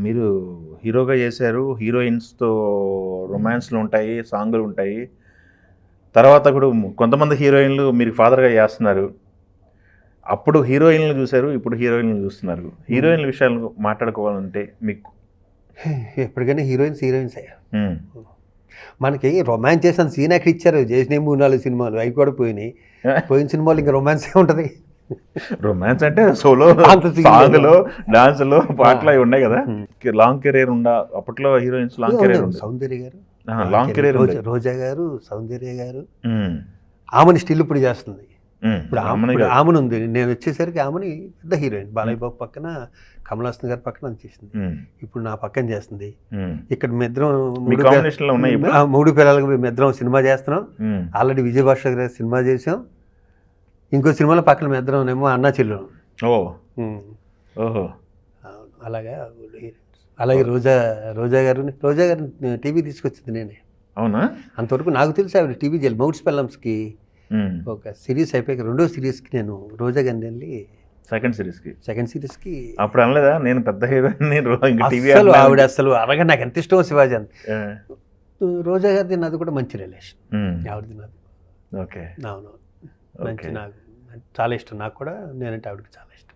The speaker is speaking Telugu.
మీరు హీరోగా చేశారు, హీరోయిన్స్‌తో రొమాన్స్‌లు ఉంటాయి, సాంగులు ఉంటాయి. తర్వాత కూడా కొంతమంది హీరోయిన్‌లు మీరు ఫాదర్‌గా చేస్తున్నారు. అప్పుడు హీరోయిన్‌లు చూసారు, ఇప్పుడు హీరోయిన్‌లు చూస్తున్నారు. హీరోయిన్‌ల విషయాలు మాట్లాడుకోవాలంటే మీకు ఎప్పటికైనా హీరోయిన్సే. హ్మ్. మనకి రొమాన్స్ చేసిన సీన్ ఎక్కడ ఇచ్చారు? చేసినవి 3, 4 సినిమాలు అవి కూడా పోయినాయి. పోయిన సినిమాలు ఇంకా రొమాన్స్ ఉంటుంది. రొమాన్స్ అంటే సోలో అంత scene సాంగ్‌లో, డాన్స్‌లో, పాటలు అవి ఉన్నాయి కదా! హ్మ్. లాంగ్ కెరీర్ అప్పట్లో హీరోయిన్స్ లాంగ్ కెరీర్ ఉండేది. సౌందర్య గారు, లాంగ్ కెరీర్ ఉండేది. రోజా గారు, సౌందర్య గారు, హ్మ్. ఆమెని స్టిల్ ఇప్పుడు చేస్తుంది. హ్మ్. ఇప్పుడు రమణి గారు. ఆమెను ఉంది. నేను వచ్చేసరికి ఆమెని పెద్ద హీరోయిన్. బాలయ్య బాబు పక్కన, కమల్ హాసన్ గారి పక్కన అని చేసింది. హ్మ్. ఇప్పుడు నా పక్కన చేస్తుంది. హ్మ్. ఇక్కడ మిద్దరం మీ కాంబినేషన్‌లో ఉన్నాయి ఇప్పుడు? 3 పిల్లలకి మిద్దరం సినిమా చేస్తున్నాం. హ్మ్. ఆల్రెడీ విజయభాస్కర్ గారి సినిమా చేసాం. ఇంకో సినిమాలో పక్కన మిద్దరం అన్నా చెల్లెలు. ఓహ్! ఓహో! అలాగా అలాగే రోజా గారు టీవీ తీసుకొచ్చింది నేనే. అవునా? అంతవరకు నాకు తెలిసి ఆవిడ టీవీ చేయాలి. మౌట్స్ పెల్లమ్స్కి హ్మ్. ఒక సిరీస్ అయిపోయాక రెండో సిరీస్కి నేను రోజా గారిని వెళ్ళి సెకండ్ సిరీస్‌కి. సెకండ్ సిరీస్కి అప్పుడు అనలేదా నేను పెద్ద హీరోయిన్‌ని ఇంకా టీవీ అస్సలు ఆవిడ అసలు అలాగే నాకు ఎంత ఇష్టమో శివాజీ అని. ఆ! రోజా గారిది నాది కూడా మంచి రిలేషన్. హ్మ్. ఆవిడది నాది. ఓకే. అవును. ఓకే. మంచి నాకు చాలా ఇష్టం. నాకు కూడా నేనంటే ఆవిడకి చాలా ఇష్టం.